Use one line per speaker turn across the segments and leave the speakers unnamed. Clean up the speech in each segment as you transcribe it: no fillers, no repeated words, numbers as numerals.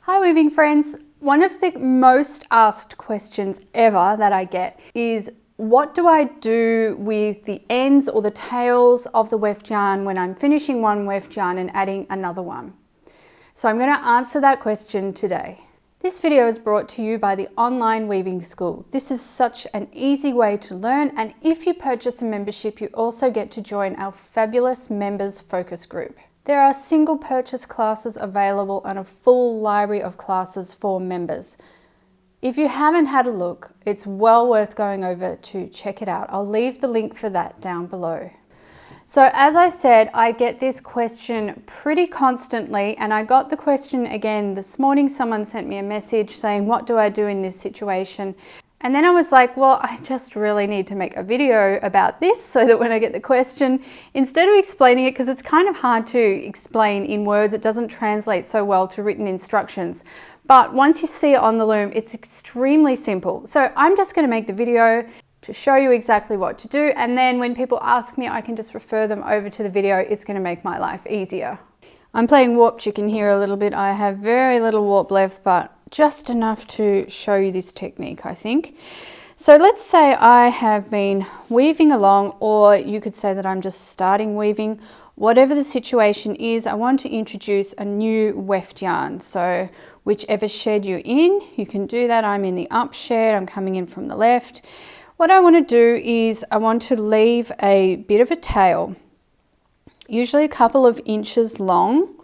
Hi weaving friends! One of the most asked questions ever that I get is what do I do with the ends or the tails of the weft yarn when I'm finishing one weft yarn and adding another one? So I'm going to answer that question today. This video is brought to you by the online weaving school. This is such an easy way to learn, and if you purchase a membership you also get to join our fabulous members focus group. There are single purchase classes available and a full library of classes for members. If you haven't had a look, it's well worth going over to check it out. I'll leave the link for that down below. So as I said, I get this question pretty constantly, and I got the question again this morning. Someone sent me a message saying, what do I do in this situation? And then I was like, well, I just really need to make a video about this so that when I get the question, instead of explaining it, because it's kind of hard to explain in words, it doesn't translate so well to written instructions. But once you see it on the loom, it's extremely simple. So I'm just going to make the video to show you exactly what to do. And then when people ask me, I can just refer them over to the video. It's going to make my life easier. I'm playing warp, you can hear a little bit. I have very little warp left, but just enough to show you this technique, I think. So let's say I have been weaving along, or you could say that I'm just starting weaving. Whatever the situation is, I want to introduce a new weft yarn. So whichever shed you're in, you can do that. I'm in the up shed, I'm coming in from the left. What I want to do is I want to leave a bit of a tail, usually a couple of inches long,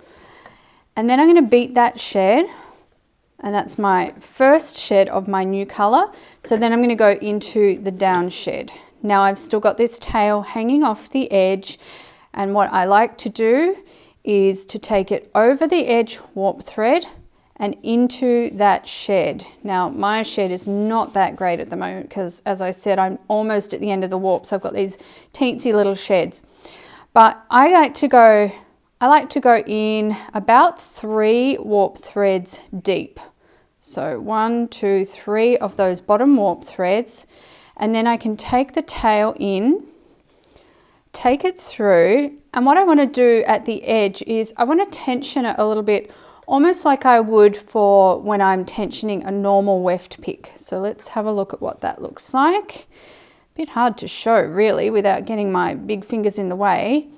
and then I'm going to beat that shed. And that's my first shed of my new color. So then I'm going to go into the down shed. Now I've still got this tail hanging off the edge, and what I like to do is to take it over the edge warp thread and into that shed. Now my shed is not that great at the moment because, as I said, I'm almost at the end of the warp, so I've got these teensy little sheds. But I like to go in about 3 warp threads deep. So 1, 2, 3 of those bottom warp threads, and then I can take the tail in, take it through, and what I want to do at the edge is I want to tension it a little bit, almost like I would for when I'm tensioning a normal weft pick. So let's have a look at what that looks like. A bit hard to show really without getting my big fingers in the way.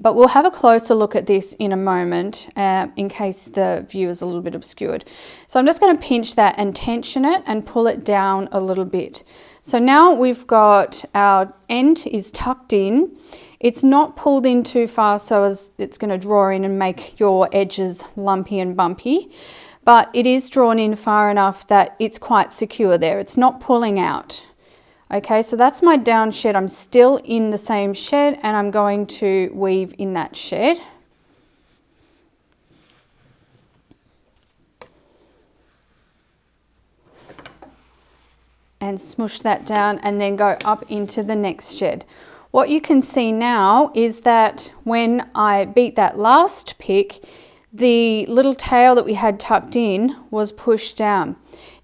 But we'll have a closer look at this in a moment in case the view is a little bit obscured. So I'm just going to pinch that and tension it and pull it down a little bit. So now we've got our end is tucked in. It's not pulled in too far so as it's going to draw in and make your edges lumpy and bumpy. But it is drawn in far enough that it's quite secure there. It's not pulling out. Okay, so that's my down shed. I'm still in the same shed and I'm going to weave in that shed. And smush that down and then go up into the next shed. What you can see now is that when I beat that last pick, the little tail that we had tucked in was pushed down.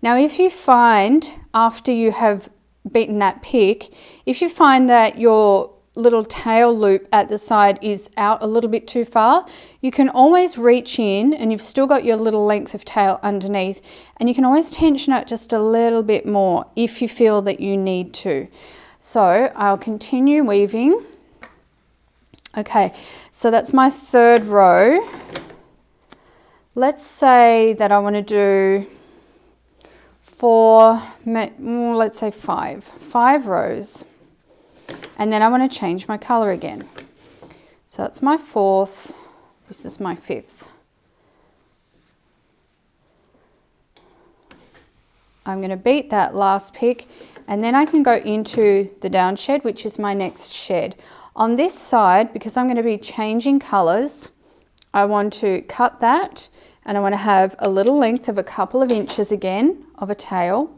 Now if you find after you have beaten that pick, if you find that your little tail loop at the side is out a little bit too far, you can always reach in and you've still got your little length of tail underneath, and you can always tension it just a little bit more if you feel that you need to. So I'll continue weaving. Okay, so that's my third row. Let's say that I want to do let's say five rows, and then I want to change my color again. So that's my fourth, this is my fifth. I'm going to beat that last pick and then I can go into the down shed, which is my next shed. On this side, because I'm going to be changing colors, I want to cut that and I want to have a little length of a couple of inches again of a tail.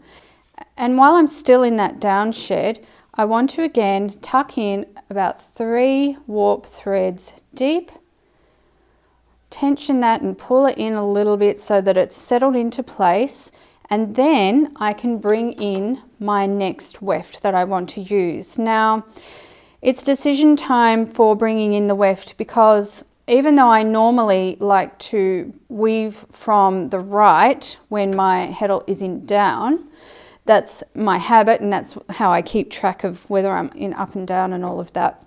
And while I'm still in that down shed, I want to again tuck in about 3 warp threads deep, tension that and pull it in a little bit so that it's settled into place, and then I can bring in my next weft that I want to use. Now, it's decision time for bringing in the weft because even though I normally like to weave from the right when my heddle is in down, that's my habit and that's how I keep track of whether I'm in up and down and all of that.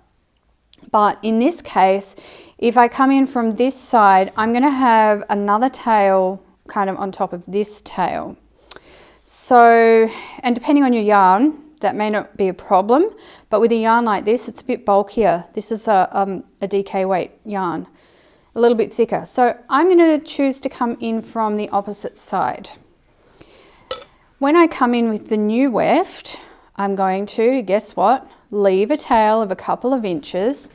But in this case, if I come in from this side, I'm going to have another tail kind of on top of this tail. So, and depending on your yarn, that may not be a problem, but with a yarn like this, it's a bit bulkier. This is a DK weight yarn, a little bit thicker. So I'm going to choose to come in from the opposite side. When I come in with the new weft, I'm going to, guess what, leave a tail of a couple of inches,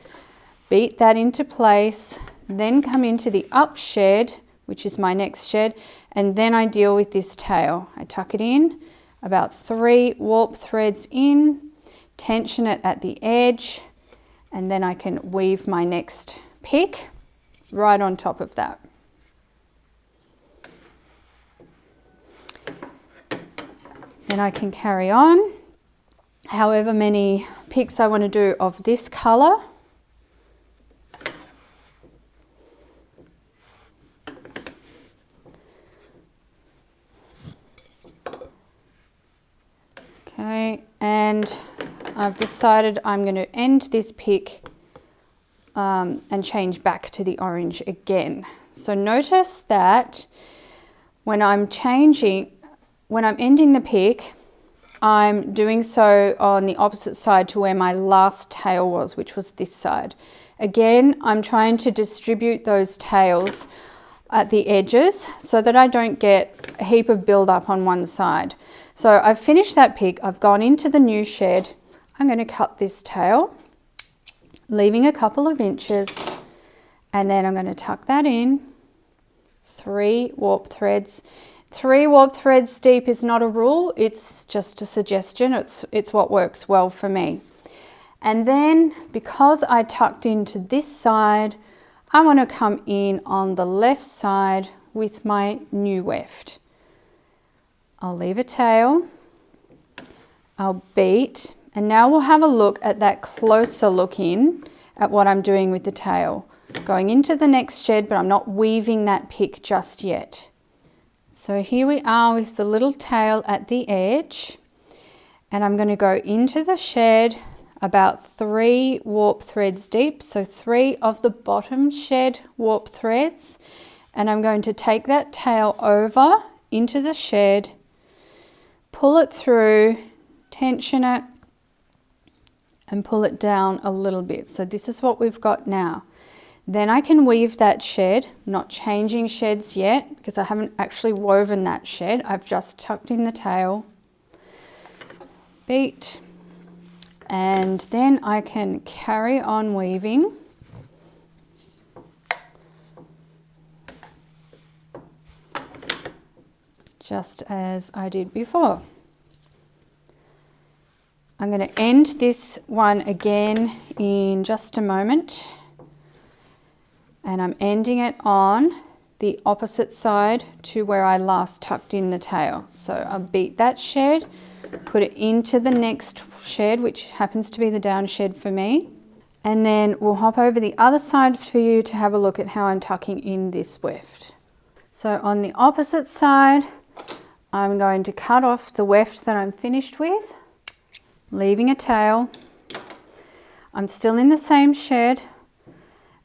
beat that into place, then come into the up shed, which is my next shed, and then I deal with this tail. I tuck it in, about 3 warp threads in, tension it at the edge, and then I can weave my next pick right on top of that. Then I can carry on however many picks I want to do of this colour. Okay, and I've decided I'm going to end this pick and change back to the orange again. So notice that when I'm ending the pick, I'm doing so on the opposite side to where my last tail was, which was this side. Again, I'm trying to distribute those tails at the edges so that I don't get a heap of build up on one side. So I've finished that pick, I've gone into the new shed, I'm going to cut this tail, leaving a couple of inches, and then I'm going to tuck that in, 3 warp threads. 3 warp threads deep is not a rule, it's just a suggestion, it's what works well for me. And then because I tucked into this side, I want to come in on the left side with my new weft. I'll leave a tail, I'll beat, and now we'll have a look at that closer look in at what I'm doing with the tail. Going into the next shed, but I'm not weaving that pick just yet. So here we are with the little tail at the edge, and I'm going to go into the shed about 3 warp threads deep, so 3 of the bottom shed warp threads, and I'm going to take that tail over into the shed, pull it through, tension it, and pull it down a little bit. So this is what we've got now. Then I can weave that shed, not changing sheds yet because I haven't actually woven that shed. I've just tucked in the tail, beat, and then I can carry on weaving. Just as I did before. I'm going to end this one again in just a moment, and I'm ending it on the opposite side to where I last tucked in the tail. So I'll beat that shed, put it into the next shed, which happens to be the down shed for me, and then we'll hop over the other side for you to have a look at how I'm tucking in this weft. So on the opposite side, I'm going to cut off the weft that I'm finished with, leaving a tail. I'm still in the same shed,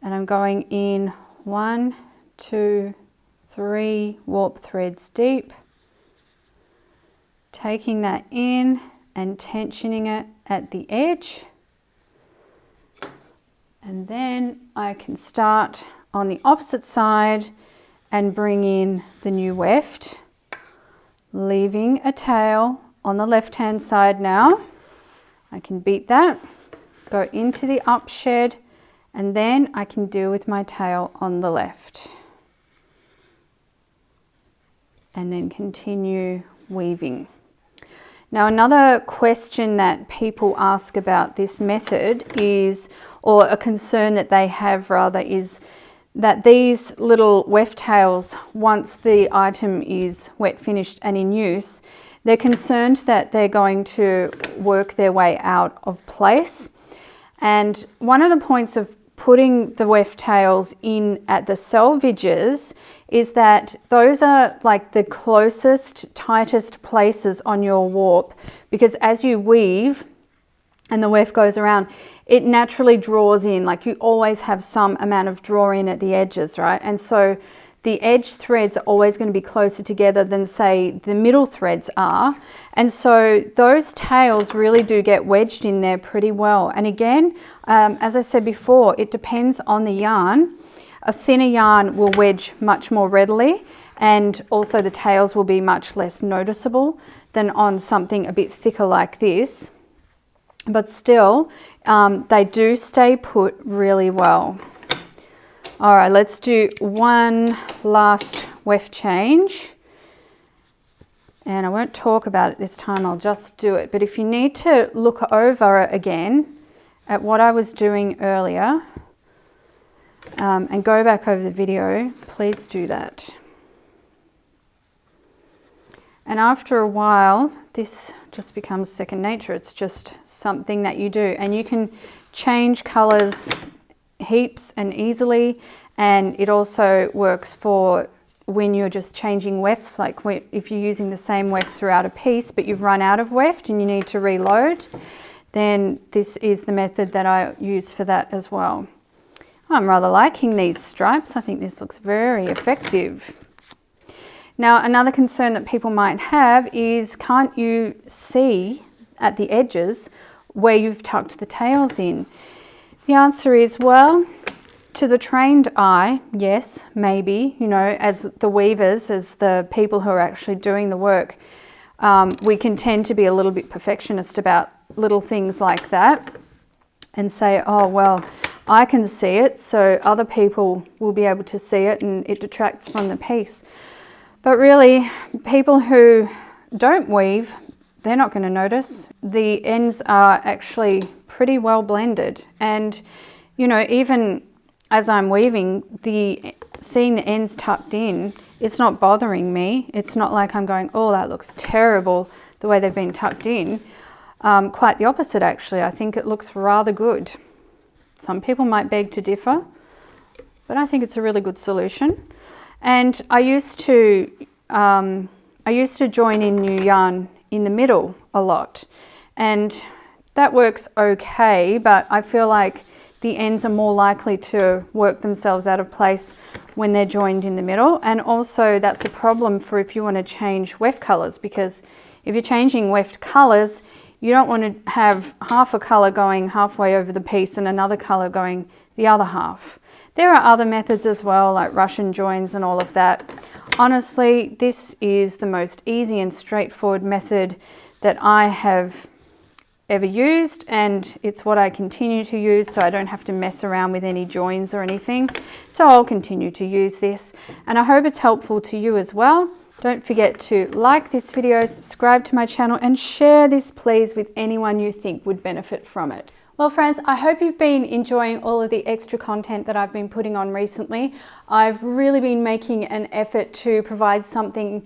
and I'm going in 1, 2, 3 warp threads deep, taking that in and tensioning it at the edge, and then I can start on the opposite side and bring in the new weft, leaving a tail on the left hand side now. I can beat that, go into the up shed, and then I can deal with my tail on the left. And then continue weaving. Now another question that people ask about this method is, or a concern that they have rather, is that these little weft tails, once the item is wet finished and in use, they're concerned that they're going to work their way out of place. And one of the points of putting the weft tails in at the selvages is that those are like the closest, tightest places on your warp, because as you weave and the weft goes around, it naturally draws in, like you always have some amount of draw in at the edges, right? And so the edge threads are always going to be closer together than, say, the middle threads are. And so those tails really do get wedged in there pretty well. And again, as I said before, it depends on the yarn. A thinner yarn will wedge much more readily, and also the tails will be much less noticeable than on something a bit thicker like this. But still, they do stay put really well. All right, let's do one last weft change. And I won't talk about it this time, I'll just do it. But if you need to look over again at what I was doing earlier and go back over the video, please do that. And after a while, this just becomes second nature. It's just something that you do. And you can change colors heaps and easily. And it also works for when you're just changing wefts, like if you're using the same weft throughout a piece, but you've run out of weft and you need to reload, then this is the method that I use for that as well. I'm rather liking these stripes. I think this looks very effective. Now, another concern that people might have is, can't you see at the edges where you've tucked the tails in? The answer is, well, to the trained eye, yes, maybe, you know, as the weavers, as the people who are actually doing the work, we can tend to be a little bit perfectionist about little things like that and say, oh, well, I can see it, so other people will be able to see it and it detracts from the piece. But really, people who don't weave, they're not going to notice. The ends are actually pretty well blended. And, you know, even as I'm weaving, seeing the ends tucked in, it's not bothering me. It's not like I'm going, oh, that looks terrible the way they've been tucked in. Quite the opposite, actually. I think it looks rather good. Some people might beg to differ, but I think it's a really good solution. And I used to join in new yarn in the middle a lot, and that works okay, but I feel like the ends are more likely to work themselves out of place when they're joined in the middle. And also that's a problem for if you want to change weft colors, because if you're changing weft colors, you don't want to have half a color going halfway over the piece and another color going the other half. There are other methods as well, like Russian joins and all of that. Honestly, this is the most easy and straightforward method that I have ever used, and it's what I continue to use, so I don't have to mess around with any joins or anything. So I'll continue to use this, and I hope it's helpful to you as well. Don't forget to like this video, subscribe to my channel, and share this please with anyone you think would benefit from it. Well friends, I hope you've been enjoying all of the extra content that I've been putting on recently. I've really been making an effort to provide something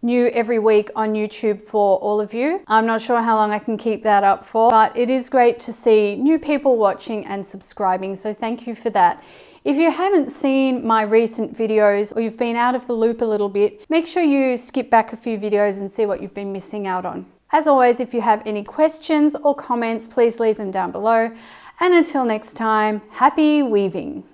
new every week on YouTube for all of you. I'm not sure how long I can keep that up for, but it is great to see new people watching and subscribing, so thank you for that. If you haven't seen my recent videos, or you've been out of the loop a little bit, make sure you skip back a few videos and see what you've been missing out on. As always, if you have any questions or comments, please leave them down below. And until next time, happy weaving!